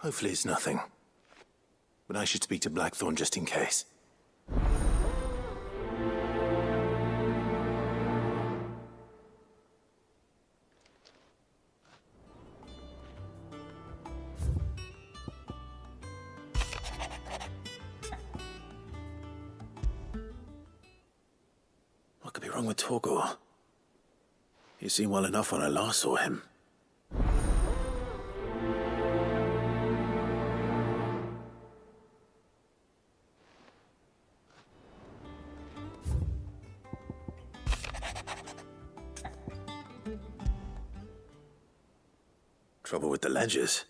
Hopefully it's nothing. But I should speak to Blackthorn just in case. What could be wrong with Torgor? He seemed well enough when I last saw him. Trouble with the ledgers.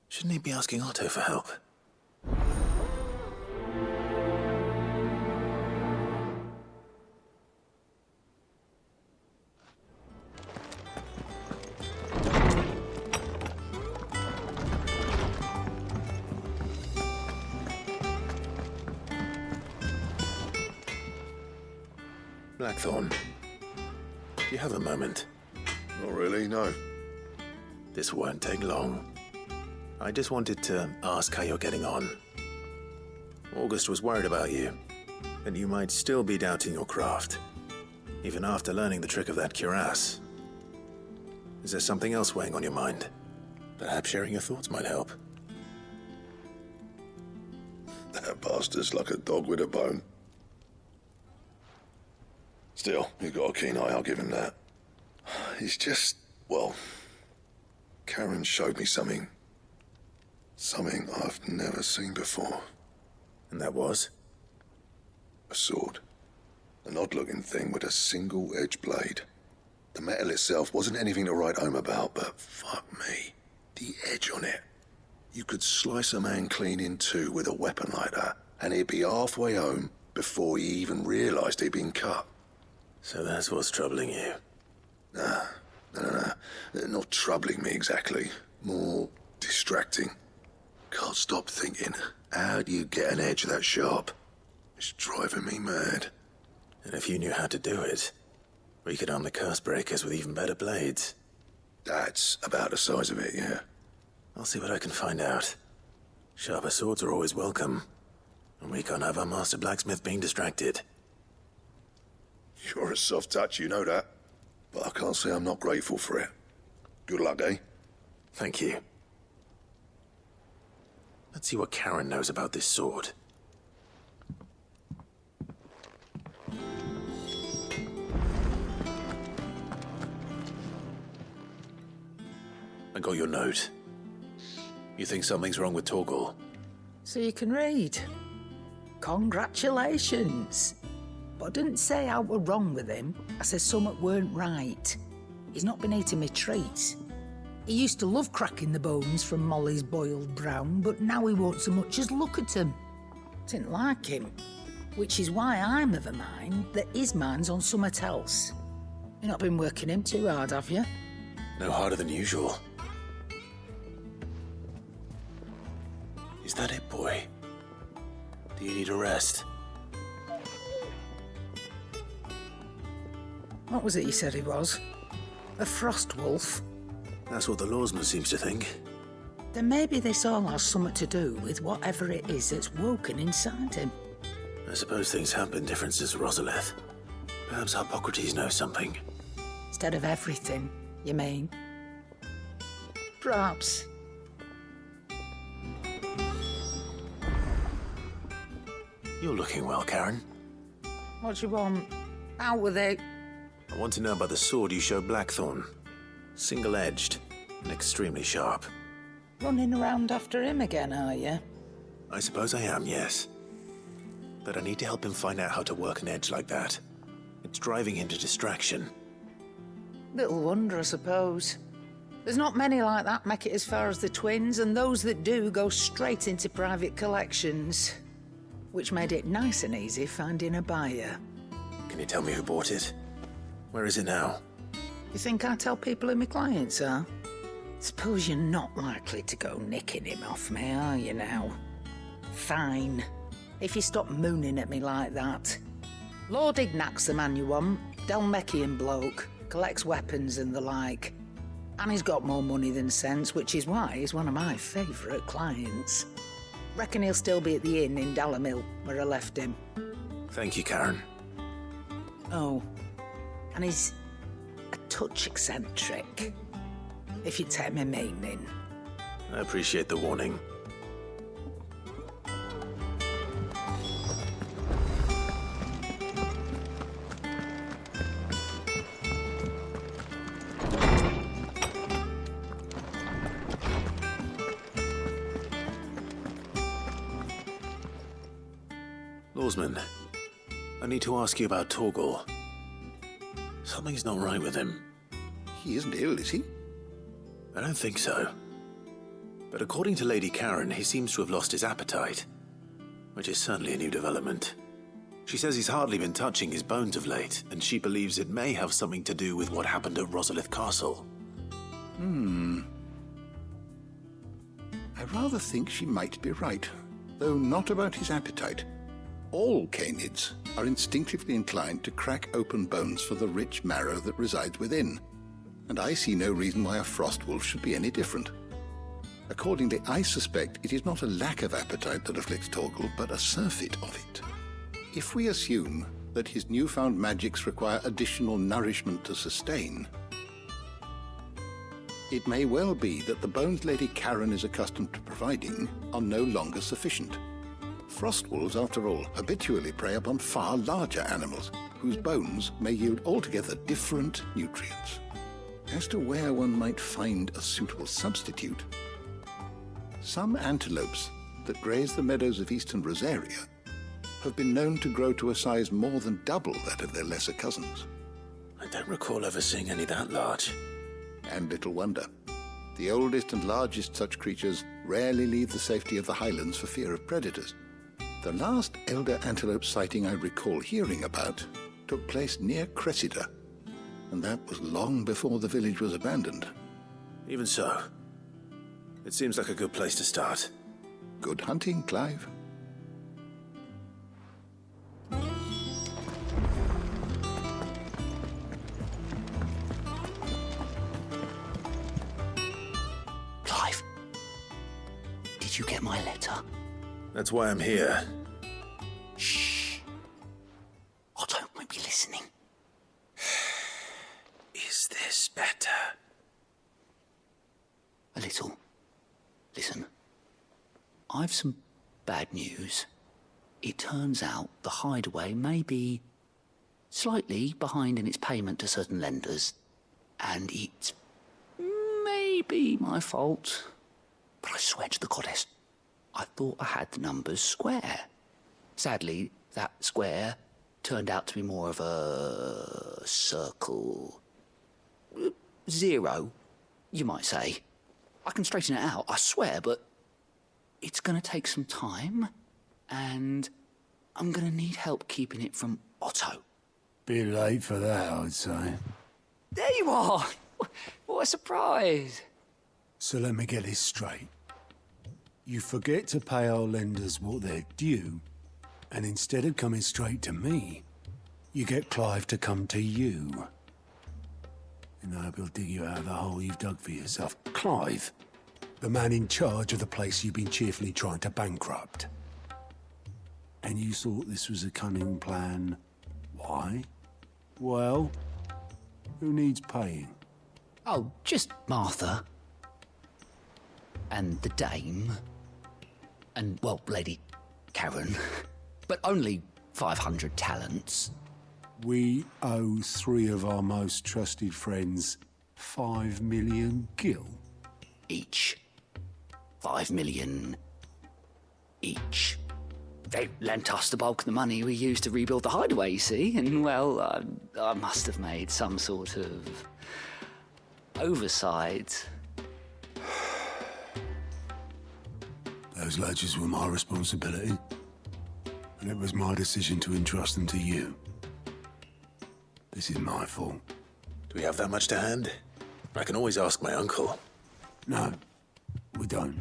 Shouldn't he be asking Otto for help? Blackthorn, do you have a moment? Not really, no. This won't take long. I just wanted to ask how you're getting on. August was worried about you, and you might still be doubting your craft, even after learning the trick of that cuirass. Is there something else weighing on your mind? Perhaps sharing your thoughts might help. That bastard's like a dog with a bone. Still, you've got a keen eye, I'll give him that. He's just, well, Karen showed me something. Something I've never seen before. And that was? A sword. An odd-looking thing with a single-edged blade. The metal itself wasn't anything to write home about, but fuck me. The edge on it. You could slice a man clean in two with a weapon like that, and he'd be halfway home before he even realised he'd been cut. So that's what's troubling you? Nah. Not troubling me exactly. More distracting. Can't stop thinking, how do you get an edge that sharp? It's driving me mad. And if you knew how to do it, we could arm the curse breakers with even better blades. That's about the size of it, yeah. I'll see what I can find out. Sharper swords are always welcome. And we can't have our master blacksmith being distracted. You're a soft touch, you know that. But I can't say I'm not grateful for it. Good luck, eh? Thank you. Let's see what Karen knows about this sword. I got your note. You think something's wrong with Torgor? So you can read. Congratulations. But I didn't say I were wrong with him. I said something weren't right. He's not been eating me treats. He used to love cracking the bones from Molly's boiled brown, but now he won't so much as look at them. Didn't like him. Which is why I'm of a mind that his mind's on something else. You've not been working him too hard, have you? No harder than usual. Is that it, boy? Do you need a rest? What was it you said he was? A frost wolf? That's what the lawsman seems to think. Then maybe this all has something to do with whatever it is that's woken inside him. I suppose things have been different since Rosalith. Perhaps Hippocrates knows something. Instead of everything, you mean? Perhaps. You're looking well, Karen. What do you want? Out with it. I want to know about the sword you showed Blackthorn. Single-edged and extremely sharp. Running around after him again, are you? I suppose I am, yes. But I need to help him find out how to work an edge like that. It's driving him to distraction. Little wonder, I suppose. There's not many like that make it as far as the twins, and those that do go straight into private collections. Which made it nice and easy finding a buyer. Can you tell me who bought it? Where is it now? You think I tell people who my clients are? Suppose you're not likely to go nicking him off me, are you now? Fine. If you stop mooning at me like that. Lord Ignac's the man you want. Dalmekian bloke. Collects weapons and the like. And he's got more money than sense, which is why he's one of my favourite clients. Reckon he'll still be at the inn in Dallamil, where I left him. Thank you, Karen. Oh, and he's a touch eccentric, if you take my meaning. I appreciate the warning. Lawsman, I need to ask you about Torgal. Something's not right with him. He isn't ill, is he? I don't think so. But according to Lady Karen, he seems to have lost his appetite, which is certainly a new development. She says he's hardly been touching his bones of late, and she believes it may have something to do with what happened at Rosalith Castle. I rather think she might be right, though not about his appetite. All canids are instinctively inclined to crack open bones for the rich marrow that resides within, and I see no reason why a frost wolf should be any different. Accordingly, I suspect it is not a lack of appetite that afflicts Torgal, but a surfeit of it. If we assume that his newfound magics require additional nourishment to sustain, it may well be that the bones Lady Karen is accustomed to providing are no longer sufficient. Frost wolves, after all, habitually prey upon far larger animals, whose bones may yield altogether different nutrients. As to where one might find a suitable substitute, some antelopes that graze the meadows of eastern Rosaria have been known to grow to a size more than double that of their lesser cousins. I don't recall ever seeing any that large. And little wonder. The oldest and largest such creatures rarely leave the safety of the highlands for fear of predators. The last elder antelope sighting I recall hearing about took place near Cressida, and that was long before the village was abandoned. Even so, it seems like a good place to start. Good hunting, Clive. Clive, did you get my letter? That's why I'm here. Shh. Otto won't be listening. Is this better? A little. Listen, I've some bad news. It turns out the hideaway may be slightly behind in its payment to certain lenders, and it may be my fault. But I swear to the goddess, I thought I had the numbers square. Sadly, that square turned out to be more of a circle. 0, you might say. I can straighten it out, I swear, but it's going to take some time, and I'm going to need help keeping it from Otto. Bit late for that, I'd say. There you are! What a surprise! So let me get this straight. You forget to pay our lenders what they're due, and instead of coming straight to me, you get Clive to come to you. And I hope he'll dig you out of the hole you've dug for yourself. Clive, the man in charge of the place you've been cheerfully trying to bankrupt. And you thought this was a cunning plan. Why? Well, who needs paying? Oh, just Martha. And the dame. And, well, Lady Karen. But only 500 talents. We owe 3 of our most trusted friends 5 million gil. Each. 5 million each. They lent us the bulk of the money we used to rebuild the hideaway, you see, and, well, I must have made some sort of oversight. Those ledgers were my responsibility, and it was my decision to entrust them to you. This is my fault. Do we have that much to hand? I can always ask my uncle. No, we don't.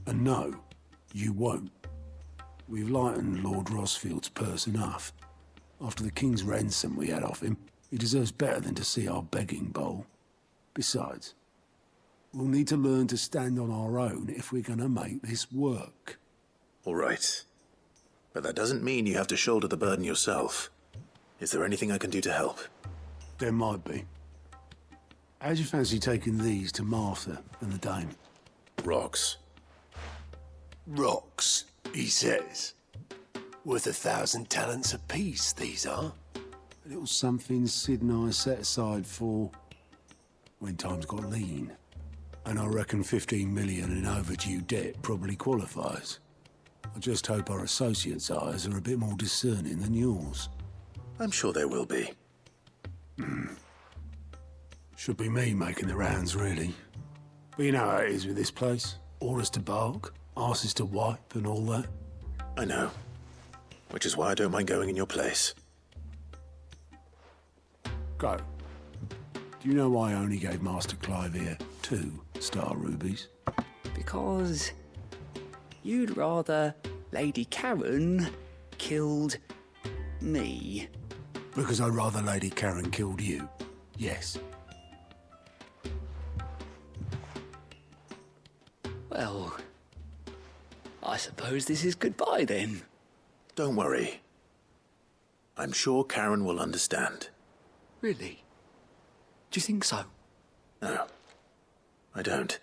And no, you won't. We've lightened Lord Rosfield's purse enough. After the king's ransom we had off him, he deserves better than to see our begging bowl. Besides, We'll need to learn to stand on our own if we're gonna make this work. All right. But that doesn't mean you have to shoulder the burden yourself. Is there anything I can do to help? There might be. How'd you fancy taking these to Martha and the dame? Rocks. Rocks, he says. Worth 1,000 talents apiece, these are. A little something Sid and I set aside for when times got lean. And I reckon 15 million in overdue debt probably qualifies. I just hope our associates' eyes are a bit more discerning than yours. I'm sure there will be. Should be me making the rounds, really. But you know how it is with this place. Orders to bark, arses to wipe and all that. I know. Which is why I don't mind going in your place. Go. Do you know why I only gave Master Clive here 2 star rubies? Because you'd rather Lady Karen killed me. Because I'd rather Lady Karen killed you. Yes. Well, I suppose this is goodbye then. Don't worry. I'm sure Karen will understand. Really? Do you think so? No, I don't.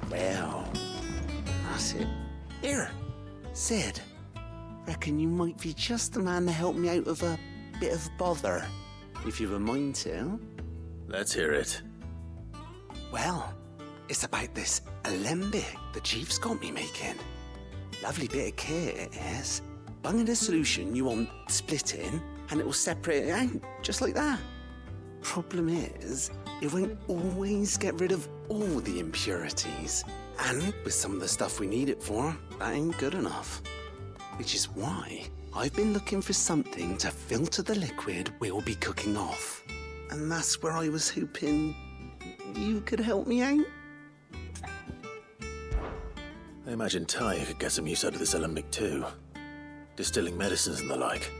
Well, that's it. Here, Sid. Reckon you might be just the man to help me out of a bit of bother, if you've a mind to. Let's hear it. Well, it's about this alembic the chief's got me making. Lovely bit of kit it is. Bung in a solution you want splitting, and it will separate it out, just like that. Problem is, it won't always get rid of all the impurities. And with some of the stuff we need it for, that ain't good enough. Which is why I've been looking for something to filter the liquid we'll be cooking off. And that's where I was hoping you could help me out. I imagine Ty could get some use out of this alembic too. Distilling medicines and the like.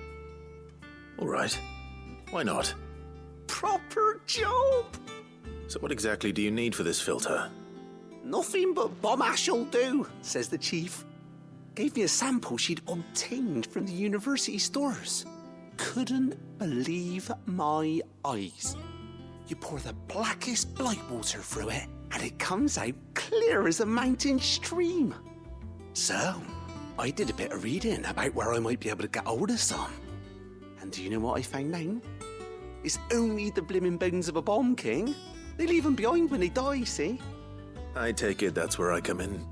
All right. Why not? Proper job! So what exactly do you need for this filter? Nothing but bomb ash'll do, says the chief. Gave me a sample she'd obtained from the university stores. Couldn't believe my eyes. You pour the blackest blight water through it, and it comes out clear as a mountain stream. So, I did a bit of reading about where I might be able to get hold of some. And do you know what I found out? It's only the blimmin' bones of a bomb king. They leave them behind when they die, see? I take it that's where I come in.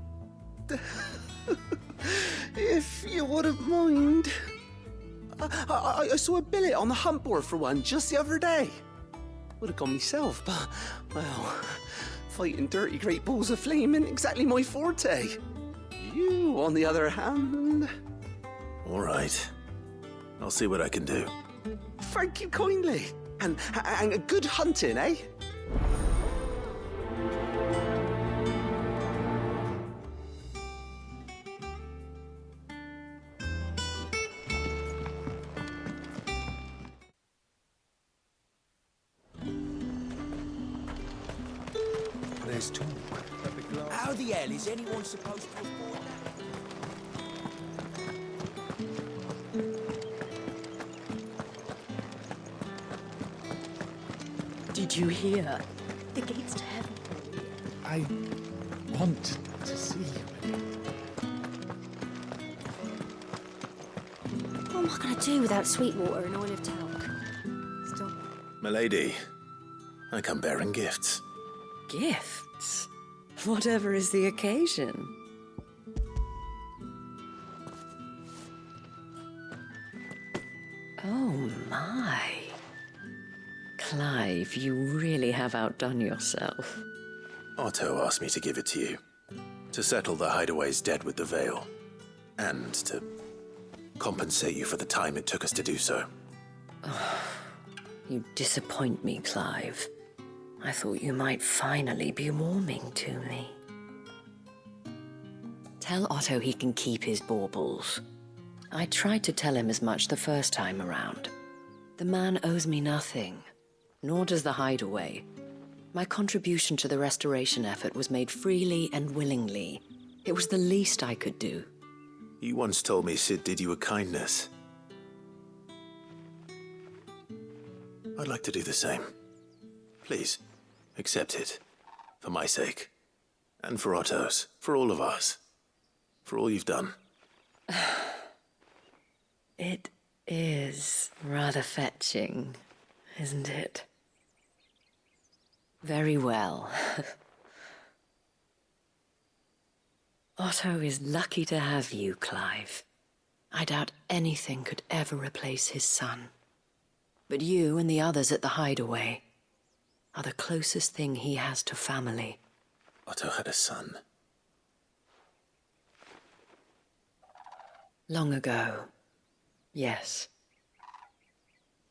If you wouldn't mind. I saw a billet on the hunt board for one just the other day. Would have gone myself, but, well, fighting dirty great balls of flame isn't exactly my forte. You, on the other hand... All right. I'll see what I can do. Thank you kindly. And good hunting, eh? There's talk. How the hell is anyone supposed to afford that? Did you hear? The gates to heaven. I want to see you. What am I going to do without Sweetwater and Oil of Talc? Stop. Milady, I come bearing gifts. Gifts? Whatever is the occasion. Oh my. Clive, you really have outdone yourself. Otto asked me to give it to you. To settle the Hideaway's debt with the Veil. And to compensate you for the time it took us to do so. You disappoint me, Clive. I thought you might finally be warming to me. Tell Otto he can keep his baubles. I tried to tell him as much the first time around. The man owes me nothing, nor does the hideaway. My contribution to the restoration effort was made freely and willingly. It was the least I could do. You once told me Sid did you a kindness. I'd like to do the same. Please, accept it. For my sake. And for Otto's. For all of us. For all you've done. It is rather fetching, isn't it? Very well. Otto is lucky to have you, Clive. I doubt anything could ever replace his son. But you and the others at the hideaway are the closest thing he has to family. Otto had a son. Long ago, yes.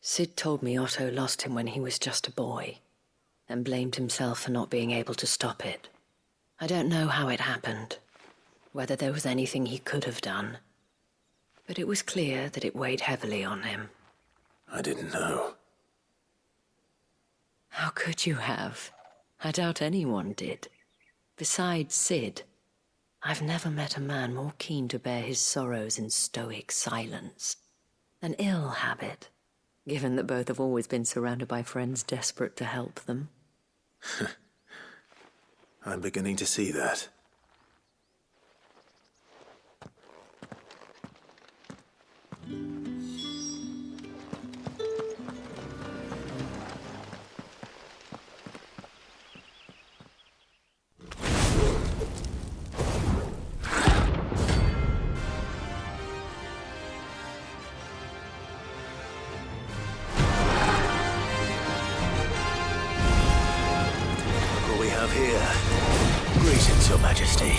Sid told me Otto lost him when he was just a boy, and blamed himself for not being able to stop it. I don't know how it happened, whether there was anything he could have done, but it was clear that it weighed heavily on him. I didn't know. How could you have? I doubt anyone did. Besides Sid, I've never met a man more keen to bear his sorrows in stoic silence. An ill habit, given that both have always been surrounded by friends desperate to help them. I'm beginning to see that. Here. Greetings, Your Majesty.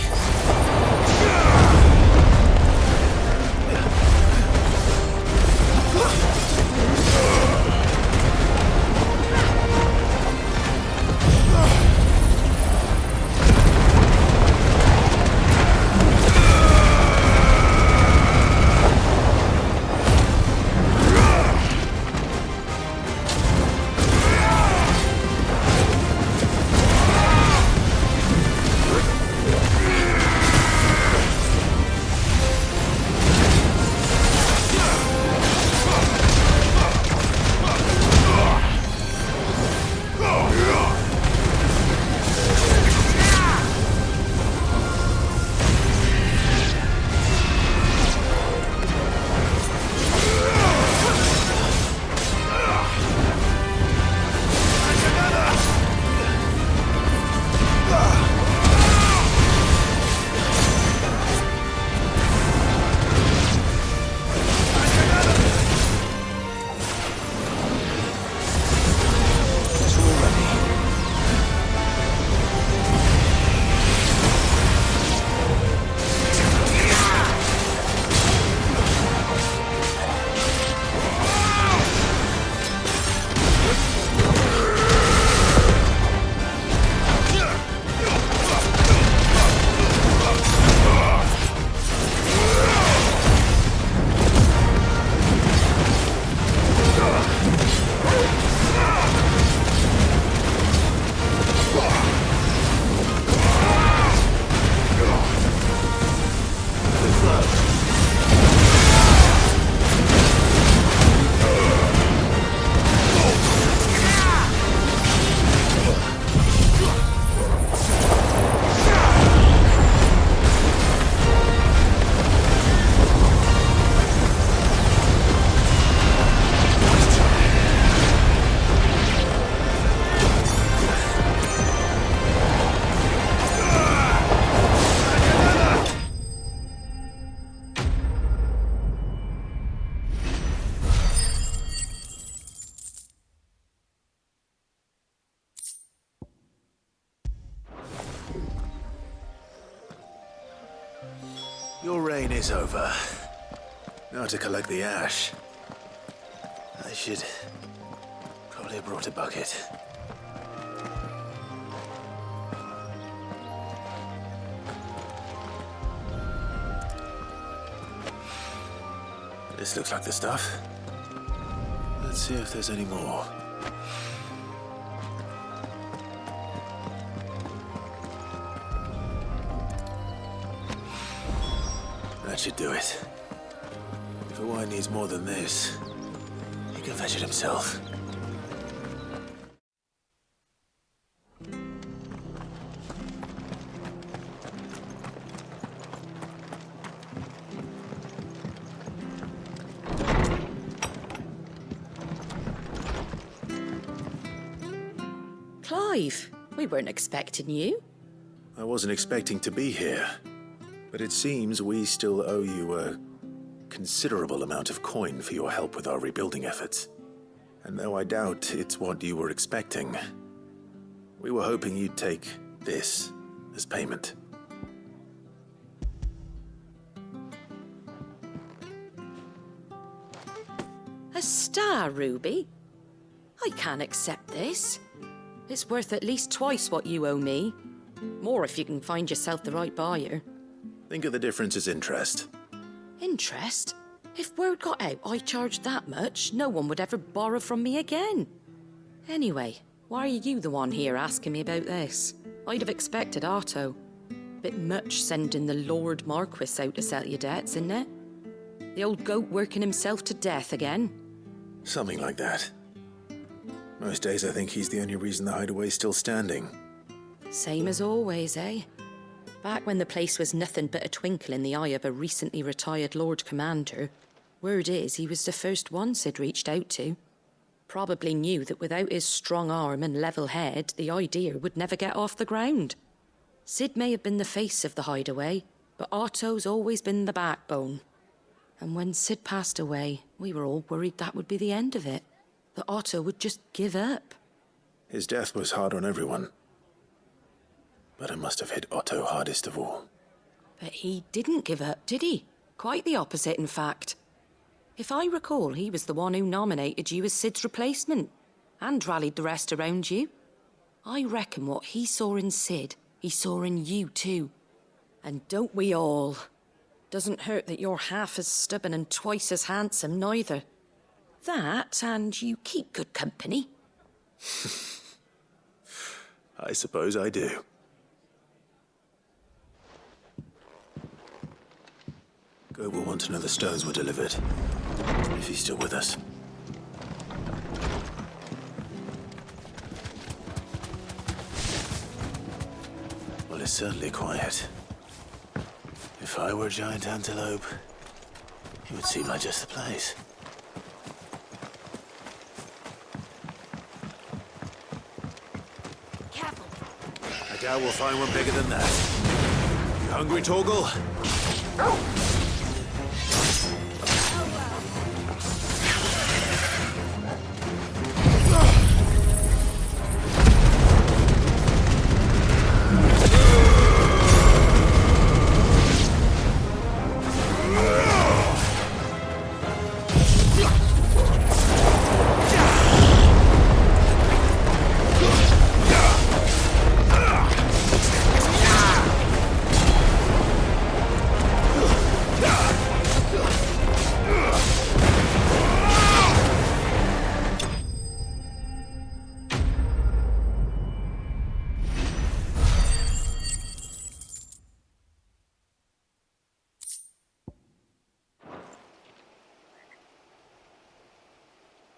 Your reign is over. Now to collect the ash. I should probably have brought a bucket. This looks like the stuff. Let's see if there's any more. That should do it. If a wine needs more than this, he can fetch it himself. Clive, we weren't expecting you. I wasn't expecting to be here, but it seems we still owe you a considerable amount of coin for your help with our rebuilding efforts. And though I doubt it's what you were expecting, we were hoping you'd take this as payment. A star ruby? I can't accept this. It's worth at least twice what you owe me. More if you can find yourself the right buyer. Think of the difference as interest. Interest? If word got out I charged that much, no one would ever borrow from me again. Anyway, why are you the one here asking me about this? I'd have expected Otto. Bit much sending the Lord Marquis out to settle your debts, isn't it? The old goat working himself to death again. Something like that. Most days I think he's the only reason the hideaway's still standing. Same as always, eh? Back when the place was nothing but a twinkle in the eye of a recently retired Lord Commander, word is he was the first one Sid reached out to. Probably knew that without his strong arm and level head, the idea would never get off the ground. Sid may have been the face of the hideaway, but Otto's always been the backbone. And when Sid passed away, we were all worried that would be the end of it. That Otto would just give up. His death was hard on everyone. But it must have hit Otto hardest of all. But he didn't give up, did he? Quite the opposite, in fact. If I recall, he was the one who nominated you as Sid's replacement, and rallied the rest around you. I reckon what he saw in Sid, he saw in you too. And don't we all? Doesn't hurt that you're half as stubborn and twice as handsome, neither. That, and you keep good company. I suppose I do. Go will want to know the stones were delivered, if he's still with us. Well, it's certainly quiet. If I were a giant antelope, it would seem like just the place. Careful. I doubt we'll find one bigger than that. You hungry, Torgal?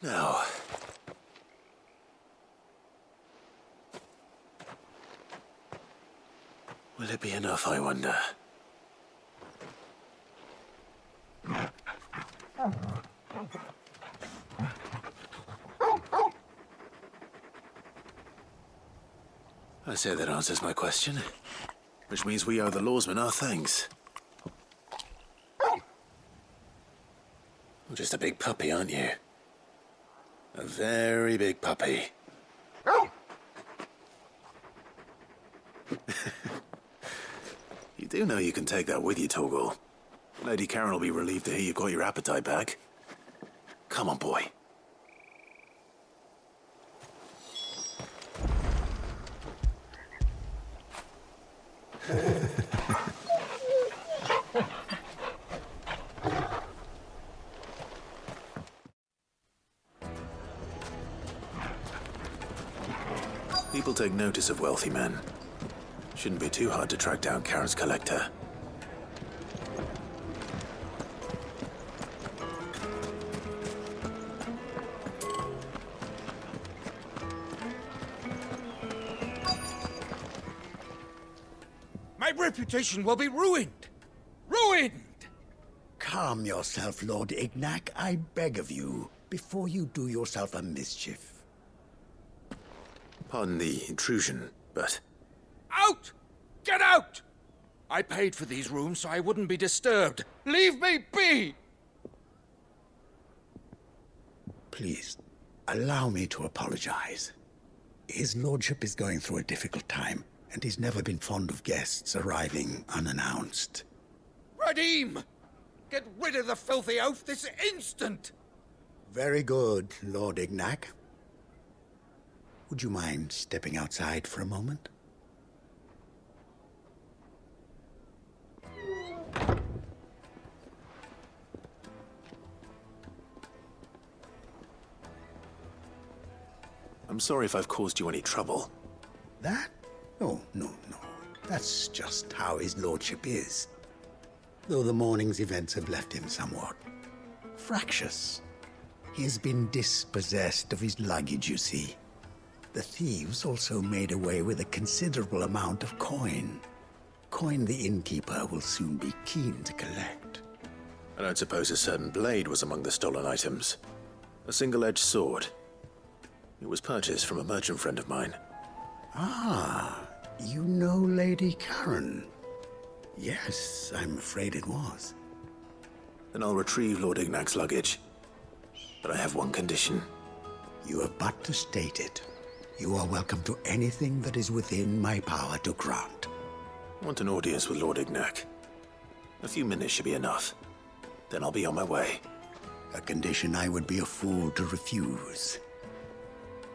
Now, will it be enough, I wonder? I say that answers my question, which means we owe the lawsman our thanks. You're just a big puppy, aren't you? A very big puppy. You do know you can take that with you, Torgal. Lady Karen will be relieved to hear you've got your appetite back. Come on, boy. People take notice of wealthy men. Shouldn't be too hard to track down Karen's collector. My reputation will be ruined! Ruined! Calm yourself, Lord Ignac, I beg of you, before you do yourself a mischief. Pardon the intrusion, but... Out! Get out! I paid for these rooms so I wouldn't be disturbed. Leave me be! Please, allow me to apologize. His lordship is going through a difficult time, and he's never been fond of guests arriving unannounced. Radim! Get rid of the filthy oaf this instant! Very good, Lord Ignac. Would you mind stepping outside for a moment? I'm sorry if I've caused you any trouble. That? Oh, no. That's just how his lordship is. Though the morning's events have left him somewhat fractious. He has been dispossessed of his luggage, you see. The thieves also made away with a considerable amount of coin. Coin the innkeeper will soon be keen to collect. I don't suppose a certain blade was among the stolen items. A single-edged sword. It was purchased from a merchant friend of mine. Ah, you know Lady Karen. Yes, I'm afraid it was. Then I'll retrieve Lord Ignac's luggage. But I have one condition. You have but to state it. You are welcome to anything that is within my power to grant. I want an audience with Lord Ignac. A few minutes should be enough. Then I'll be on my way. A condition I would be a fool to refuse.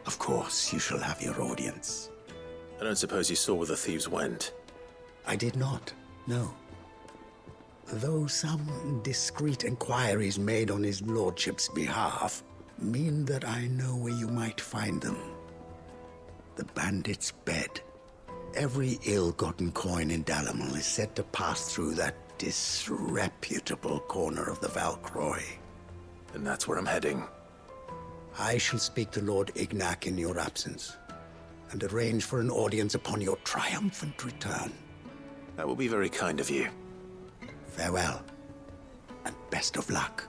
Of course, you shall have your audience. I don't suppose you saw where the thieves went. I did not, no. Though some discreet inquiries made on his lordship's behalf mean that I know where you might find them. The bandit's bed. Every ill-gotten coin in Dalamil is said to pass through that disreputable corner of the Valcroy. And that's where I'm heading. I shall speak to Lord Ignac in your absence, and arrange for an audience upon your triumphant return. That will be very kind of you. Farewell, and best of luck.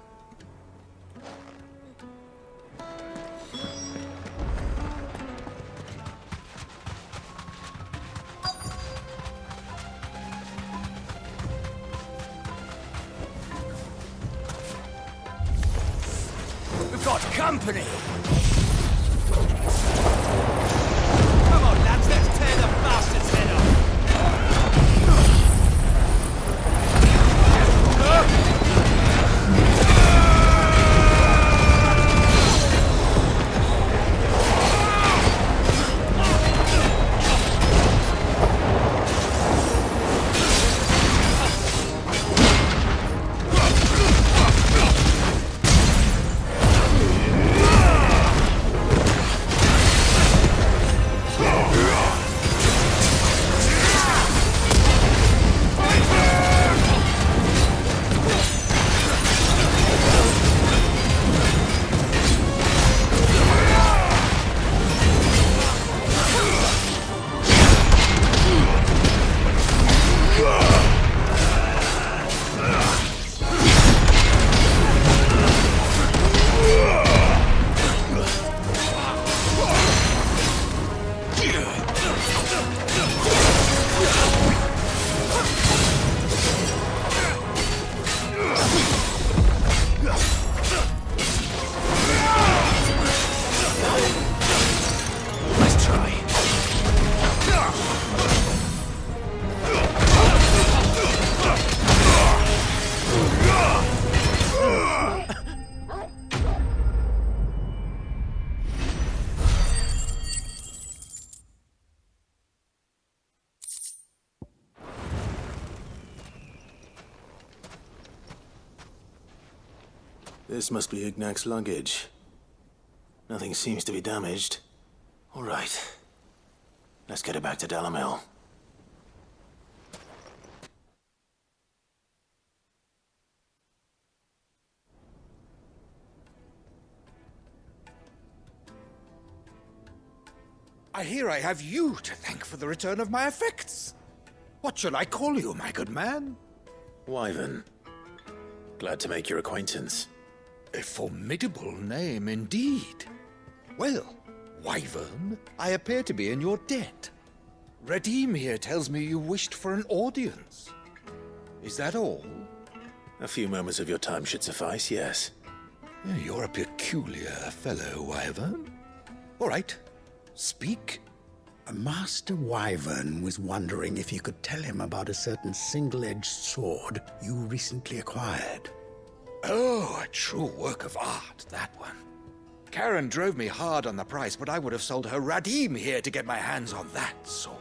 We've got company! Come on, lads, let's tear the bastard's head off! This must be Ignac's luggage. Nothing seems to be damaged. All right. Let's get it back to Delamil. I hear I have you to thank for the return of my effects. What shall I call you, my good man? Wyvern. Glad to make your acquaintance. A formidable name indeed. Well, Wyvern, I appear to be in your debt. Radim here tells me you wished for an audience. Is that all? A few moments of your time should suffice, yes. You're a peculiar fellow, Wyvern. All right, speak. Master Wyvern was wondering if you could tell him about a certain single-edged sword you recently acquired. Oh, a true work of art, that one. Karen drove me hard on the price, but I would have sold her Radim here to get my hands on that sword.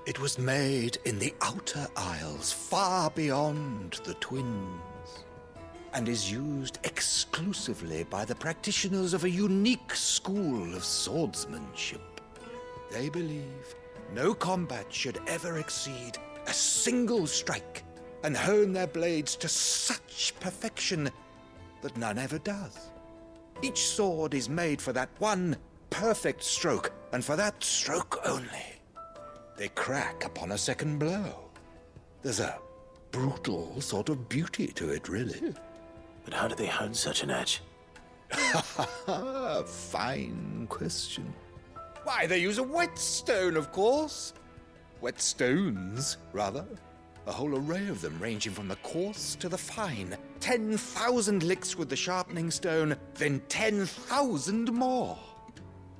It was made in the Outer Isles, far beyond the Twins, and is used exclusively by the practitioners of a unique school of swordsmanship. They believe no combat should ever exceed a single strike, and hone their blades to such perfection that none ever does. Each sword is made for that one perfect stroke, and for that stroke only. They crack upon a second blow. There's a brutal sort of beauty to it, really. But how do they hone such an edge? Fine question. Why, they use a whetstone, of course. Whetstones, rather. A whole array of them, ranging from the coarse to the fine. 10,000 licks with the sharpening stone, then 10,000 more.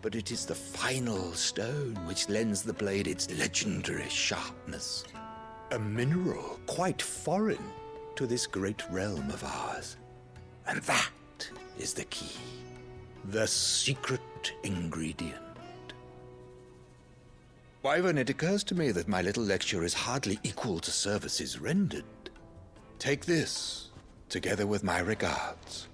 But it is the final stone which lends the blade its legendary sharpness. A mineral quite foreign to this great realm of ours. And that is the key. The secret ingredient. Wyvern, it occurs to me that my little lecture is hardly equal to services rendered. Take this, together with my regards.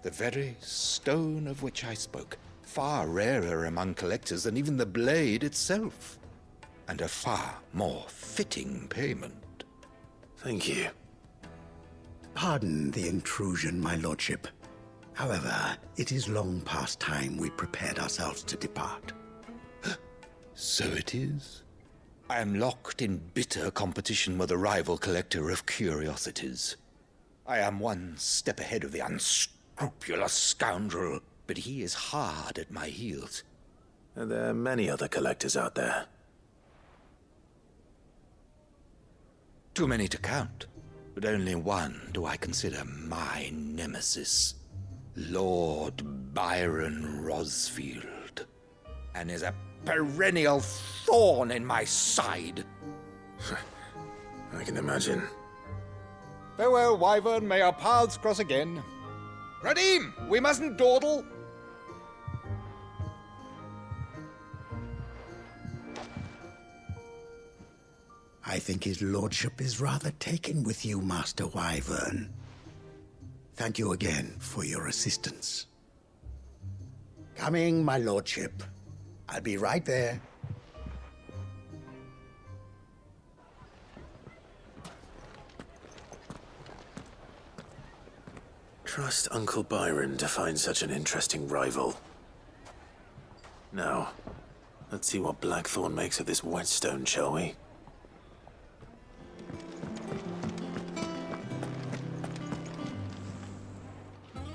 The very stone of which I spoke, far rarer among collectors than even the blade itself, and a far more fitting payment. Thank you. Pardon the intrusion, my lordship. However, it is long past time we prepared ourselves to depart. So it is. I am locked in bitter competition with a rival collector of curiosities. I am one step ahead of the unscrupulous scoundrel, but he is hard at my heels. Are there many other collectors out there? Too many to count, but only one do I consider my nemesis. Lord Byron Rosfield, and is a perennial thorn in my side. I can imagine. Farewell, Wyvern. May our paths cross again. Radim, we mustn't dawdle. I think his lordship is rather taken with you, Master Wyvern. Thank you again for your assistance. Coming, my lordship. I'll be right there. Trust Uncle Byron to find such an interesting rival. Now, let's see what Blackthorn makes of this whetstone, shall we?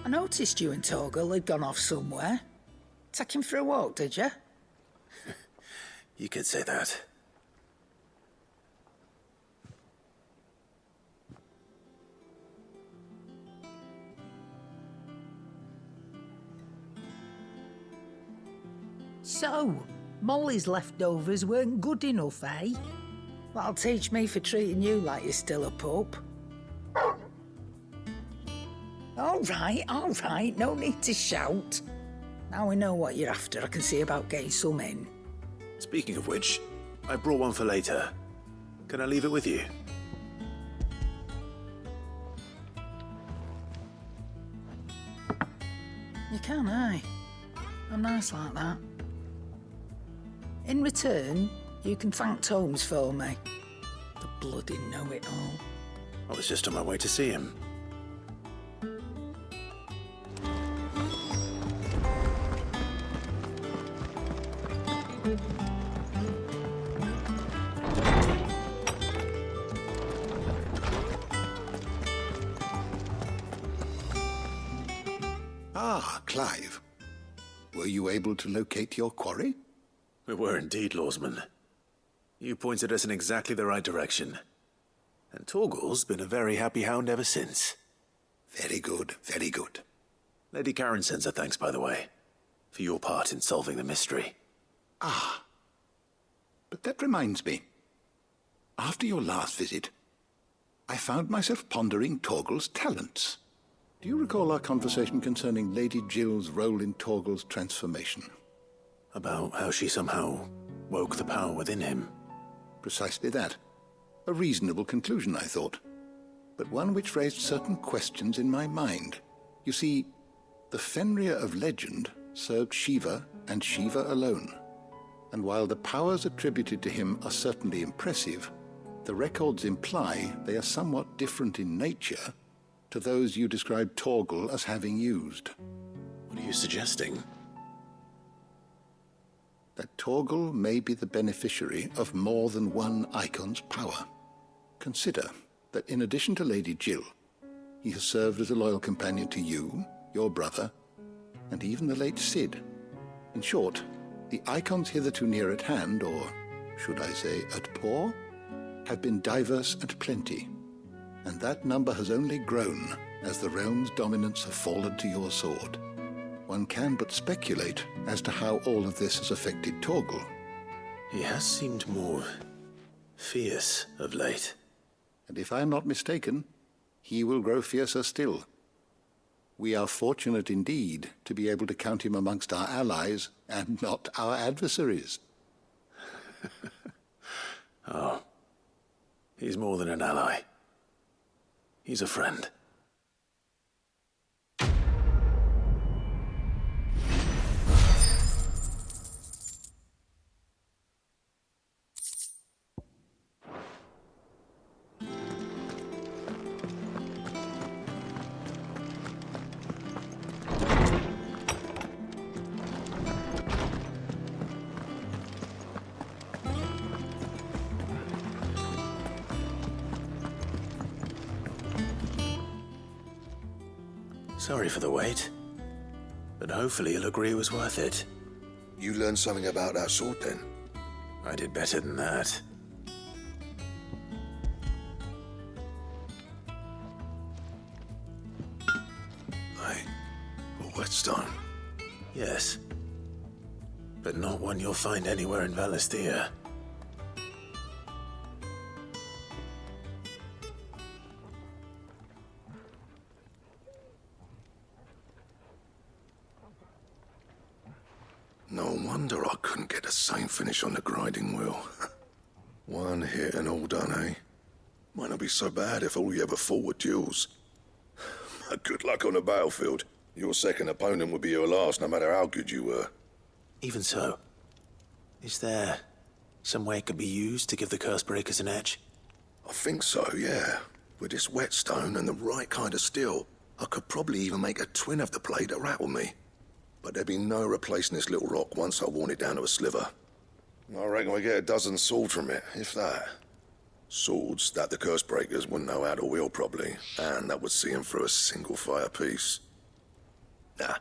I noticed you and Torgal had gone off somewhere. Take him for a walk, did you? You could say that. So, Molly's leftovers weren't good enough, eh? That'll teach me for treating you like you're still a pup. All right, no need to shout. Now we know what you're after, I can see about getting some in. Speaking of which, I brought one for later. Can I leave it with you? You can, eh? I'm nice like that. In return, you can thank Tomes for me. The bloody know-it-all. I was just on my way to see him. Ah, Clive. Were you able to locate your quarry? We were indeed, Lawsman. You pointed us in exactly the right direction. And Torgal's been a very happy hound ever since. Very good, very good. Lady Karen sends her thanks, by the way, for your part in solving the mystery. Ah. But that reminds me. After your last visit, I found myself pondering Torgal's talents. Do you recall our conversation concerning Lady Jill's role in Torgal's transformation? About how she somehow woke the power within him. Precisely that. A reasonable conclusion, I thought, but one which raised certain questions in my mind. You see, the Fenrir of legend served Shiva and Shiva alone. And while the powers attributed to him are certainly impressive, the records imply they are somewhat different in nature to those you described Torgal as having used. What are you suggesting? That Torgal may be the beneficiary of more than one icon's power. Consider that in addition to Lady Jill, he has served as a loyal companion to you, your brother, and even the late Cid. In short, the icons hitherto near at hand, or should I say at paw, have been diverse and plenty, and that number has only grown as the realm's dominance have fallen to your sword. One can but speculate as to how all of this has affected Torgal. He has seemed more fierce of late. And if I am not mistaken, he will grow fiercer still. We are fortunate indeed to be able to count him amongst our allies and not our adversaries. Oh, he's more than an ally. He's a friend. Sorry for the wait, but hopefully you'll agree it was worth it. You learned something about that sword, then? I did better than that. Hey, a whetstone? Yes, but not one you'll find anywhere in Valisthea. No wonder I couldn't get the same finish on the grinding wheel. One hit and all done, eh? Might not be so bad if all you ever fought were duels. But good luck on the battlefield. Your second opponent would be your last, no matter how good you were. Even so, is there some way it could be used to give the curse breakers an edge? I think so, yeah. With this whetstone and the right kind of steel, I could probably even make a twin of the blade that rattled me. But there'd be no replacing this little rock once I worn it down to a sliver. I reckon we get a dozen swords from it, if that. Swords that the curse breakers wouldn't know how to wield properly, and that would see them through a single fire piece. Nah,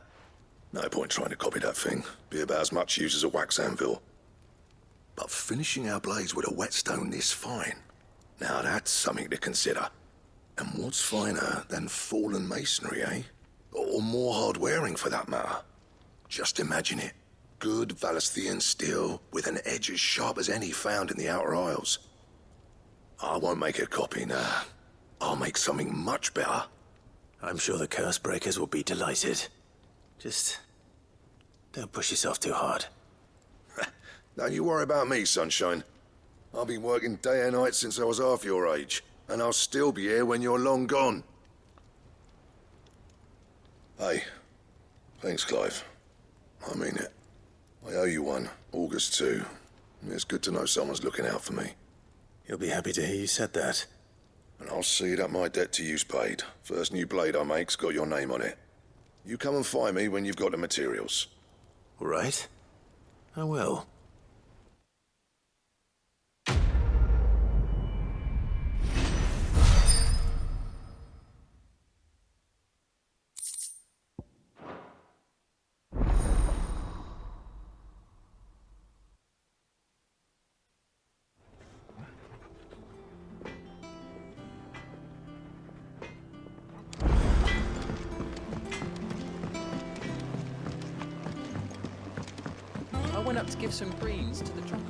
no point trying to copy that thing. Be about as much use as a wax anvil. But finishing our blades with a whetstone this fine, now that's something to consider. And what's finer than fallen masonry, eh? Or more hard-wearing, for that matter. Just imagine it. Good Valisthean steel with an edge as sharp as any found in the Outer Isles. I won't make a copy, nah. I'll make something much better. I'm sure the curse breakers will be delighted. Just don't push yourself too hard. Don't you worry about me, sunshine. I've been working day and night since I was half your age, and I'll still be here when you're long gone. Hey, thanks, Clive. I mean it. I owe you one, August too. It's good to know someone's looking out for me. He'll be happy to hear you said that. And I'll see that my debt to you's paid. First new blade I make's got your name on it. You come and find me when you've got the materials. All right. I will. I went up to give some greens to the truck.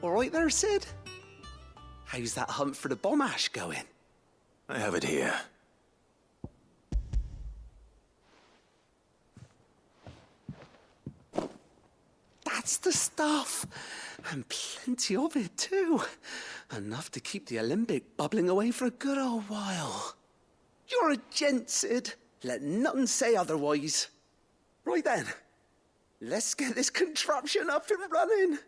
All right there, Sid? How's that hunt for the bomb ash going? I have it here. That's the stuff. And plenty of it, too. Enough to keep the alembic bubbling away for a good old while. You're a gent, Sid. Let nothing say otherwise. Right then, let's get this contraption up and running.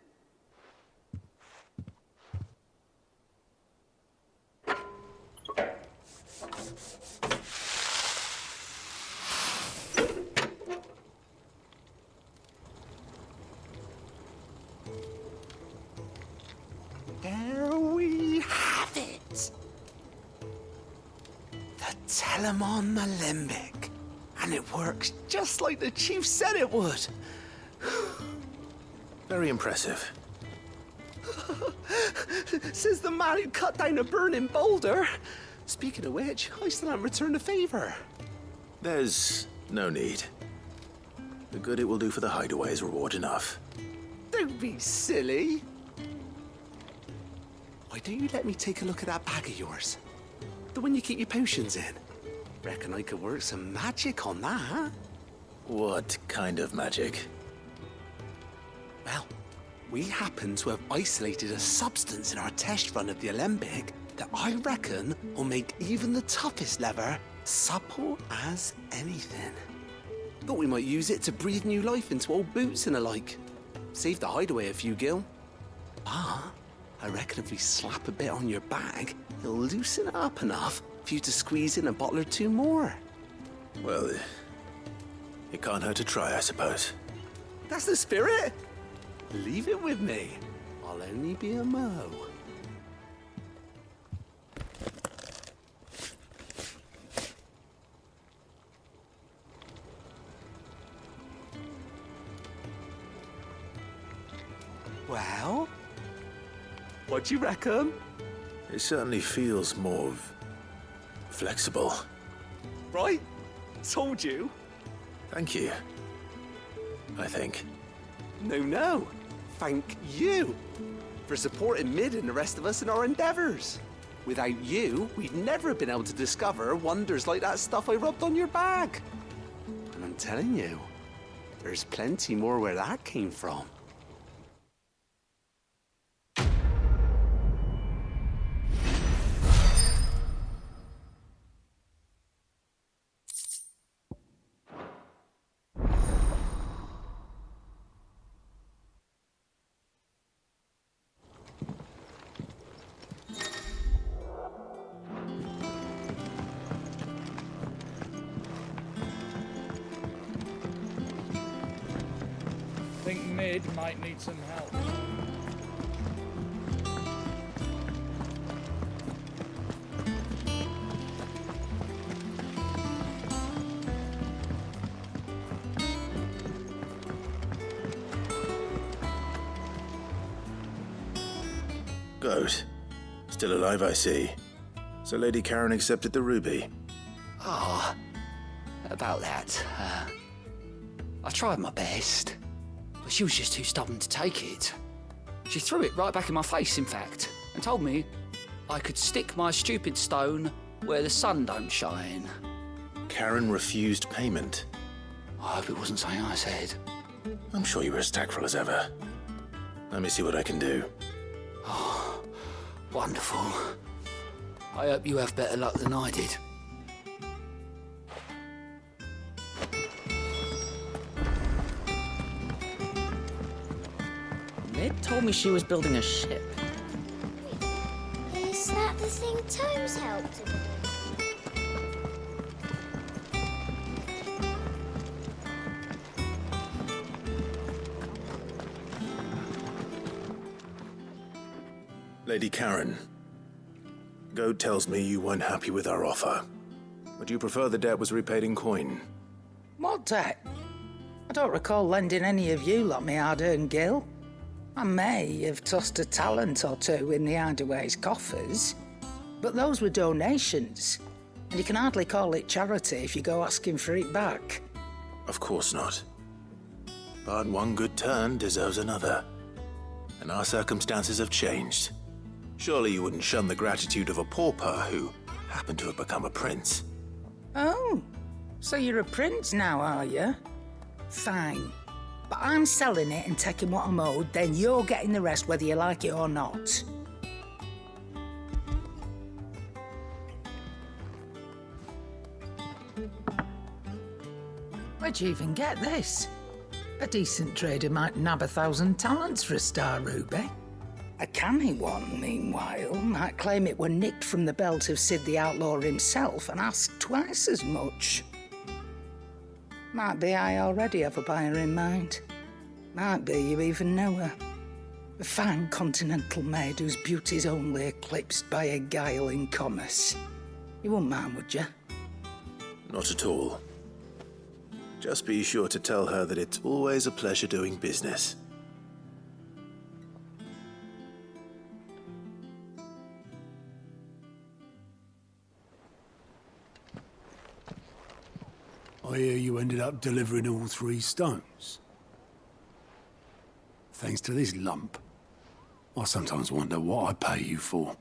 There we have it. The Telemon Alembic. And it works just like the chief said it would. Very impressive. Says the man who cut down a burning boulder. Speaking of which, I still haven't returned the favor. There's no need. The good it will do for the hideaway is reward enough. Don't be silly. Why don't you let me take a look at that bag of yours? The one you keep your potions in. Reckon I could work some magic on that. What kind of magic? Well, we happen to have isolated a substance in our test run of the alembic that I reckon will make even the toughest leather supple as anything. Thought we might use it to breathe new life into old boots and the like. Save the hideaway a few gil. Ah, I reckon if we slap a bit on your bag, it'll loosen it up enough for you to squeeze in a bottle or two more. Well, it can't hurt to try, I suppose. That's the spirit. Leave it with me. I'll only be a mo. Well, what do you reckon? It certainly feels more flexible. Right? Told you. Thank you. I think. No. Thank you for supporting Mid and the rest of us in our endeavors. Without you, we'd never have been able to discover wonders like that stuff I rubbed on your bag. And I'm telling you, there's plenty more where that came from. Think Mid might need some help. Good. Still alive, I see. So Lady Karen accepted the ruby. Ah, about that. I tried my best, but she was just too stubborn to take it. She threw it right back in my face, in fact, and told me I could stick my stupid stone where the sun don't shine. Karen refused payment. I hope it wasn't something I said. I'm sure you were as tactful as ever. Let me see what I can do. Oh, wonderful. I hope you have better luck than I did. Mid told me she was building a ship. Is that the thing Tomes helped her with? Lady Karen, Goad tells me you weren't happy with our offer. Would you prefer the debt was repaid in coin? What debt? I don't recall lending any of you lot me hard-earned gil. I may have tossed a talent or two in the Hideaway's coffers, but those were donations, and you can hardly call it charity if you go asking for it back. Of course not. But one good turn deserves another. And our circumstances have changed. Surely you wouldn't shun the gratitude of a pauper who happened to have become a prince. Oh, so you're a prince now, are you? Fine. But I'm selling it and taking what I'm owed, then you're getting the rest whether you like it or not. Where'd you even get this? A decent trader might nab 1,000 talents for a star ruby. A canny one, meanwhile, might claim it were nicked from the belt of Sid the Outlaw himself and ask twice as much. Might be I already have a buyer in mind. Might be you even know her. A fine continental maid whose beauty's only eclipsed by a guile in commerce. You wouldn't mind, would you? Not at all. Just be sure to tell her that it's always a pleasure doing business. I hear you ended up delivering all 3 stones. Thanks to this lump. I sometimes wonder what I pay you for.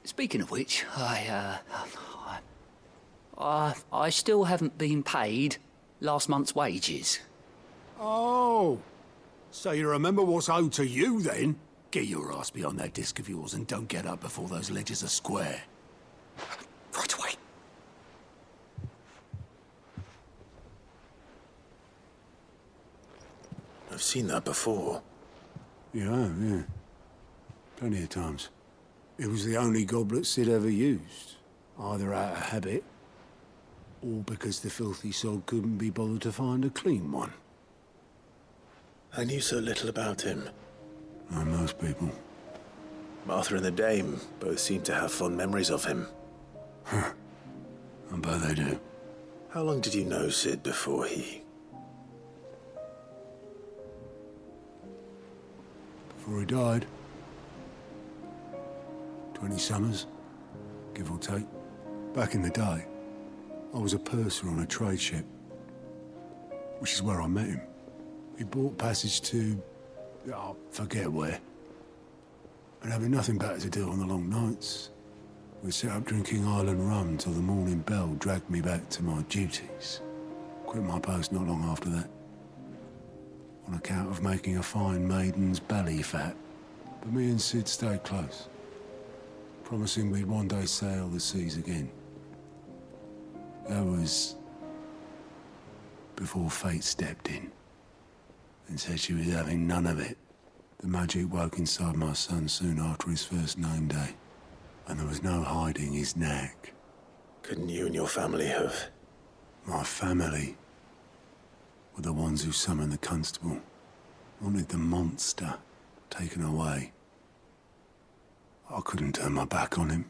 Speaking of which, I still haven't been paid last month's wages. Oh, so you remember what's owed to you then? Get your ass behind that disc of yours and don't get up before those ledgers are square. Right away. I've seen that before. Yeah. Plenty of times. It was the only goblet Sid ever used. Either out of habit, or because the filthy sod couldn't be bothered to find a clean one. I knew so little about him. Like most people. Martha and the Dame both seem to have fond memories of him. I bet they do. How long did you know Sid before he... Before he died. 20 summers, give or take. Back in the day, I was a purser on a trade ship, which is where I met him. He bought passage to... I forget where. And having nothing better to do on the long nights, we set up drinking island rum till the morning bell dragged me back to my duties. Quit my post not long after that, on account of making a fine maiden's belly fat. But me and Sid stayed close, promising we'd one day sail the seas again. That was before fate stepped in and said she was having none of it. The magic woke inside my son soon after his first name day, and there was no hiding his knack. Couldn't you and your family have... My family were the ones who summoned the constable, wanted the monster taken away. I couldn't turn my back on him,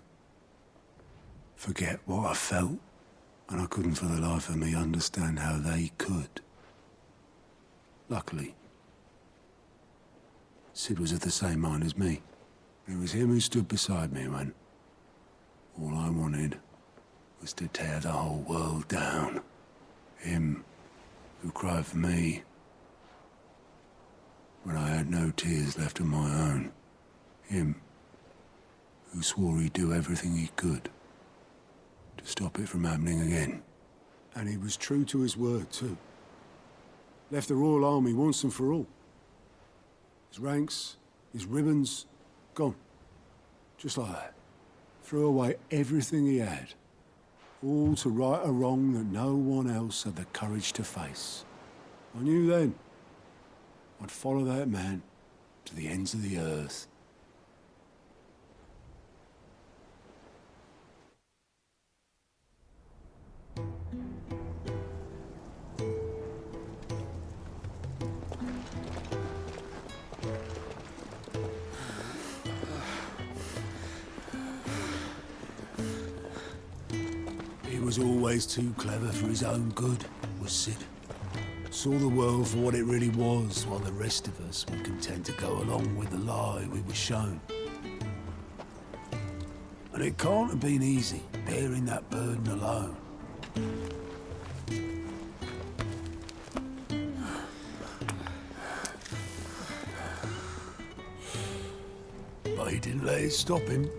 forget what I felt, and I couldn't for the life of me understand how they could. Luckily, Sid was of the same mind as me. It was him who stood beside me when all I wanted was to tear the whole world down. Him who cried for me when I had no tears left of my own. Him who swore he'd do everything he could to stop it from happening again. And he was true to his word, too. Left the Royal Army once and for all. His ranks, his ribbons, gone. Just like that. Threw away everything he had. All to right a wrong that no one else had the courage to face. I knew then I'd follow that man to the ends of the earth. He was always too clever for his own good, was Sid. Saw the world for what it really was, while the rest of us were content to go along with the lie we were shown. And it can't have been easy, bearing that burden alone. But he didn't let it stop him.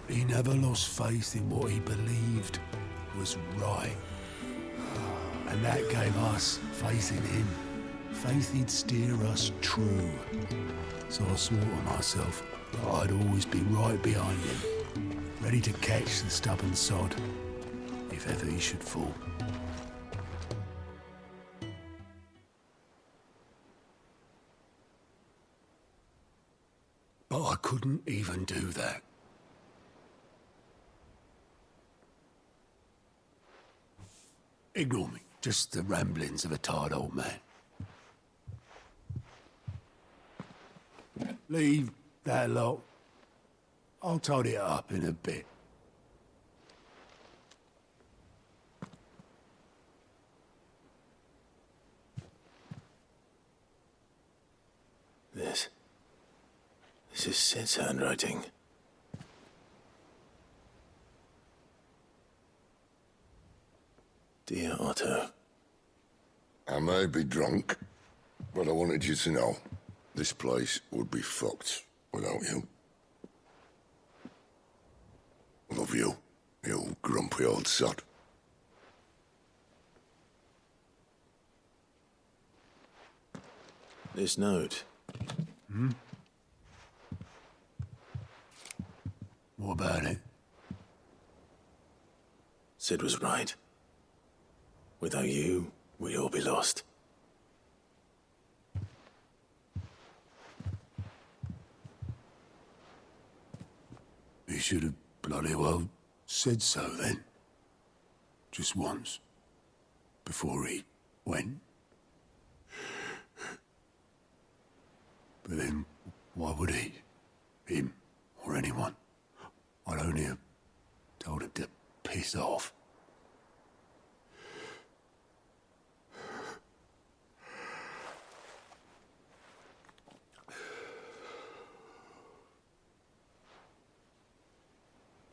He never lost faith in what he believed was right. And that gave us faith in him. Faith he'd steer us true. So I swore to myself that I'd always be right behind him, ready to catch the stubborn sod, if ever he should fall. But I couldn't even do that. Ignore me. Just the ramblings of a tired old man. Leave that lot. I'll tidy it up in a bit. This is Sid's handwriting. Dear Otto. I may be drunk, but I wanted you to know this place would be fucked without you. Love you, you grumpy old sod. This note. Hmm? What about it? Sid was right. Without you, we'd all be lost. He should have bloody well said so then. Just once. Before he went. But then, why would he? Him, or anyone? I'd only have told him to piss off.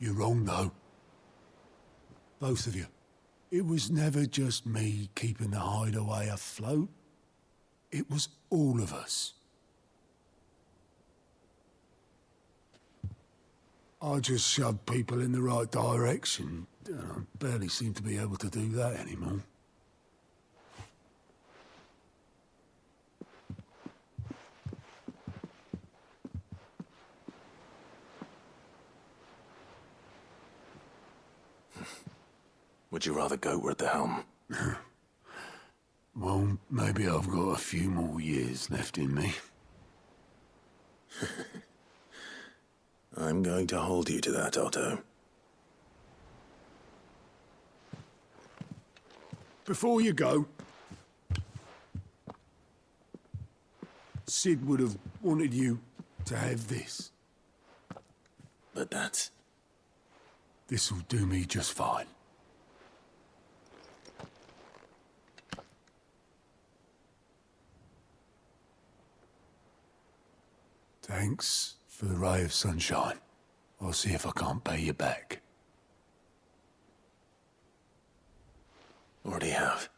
You're wrong, though. Both of you. It was never just me keeping the hideaway afloat. It was all of us. I just shoved people in the right direction. I barely seem to be able to do that anymore. Would you rather goat were at the helm? Well, maybe I've got a few more years left in me. I'm going to hold you to that, Otto. Before you go, Sid would have wanted you to have this. But that's... This'll do me just fine. Thanks for the ray of sunshine. I'll see if I can't pay you back. Already have.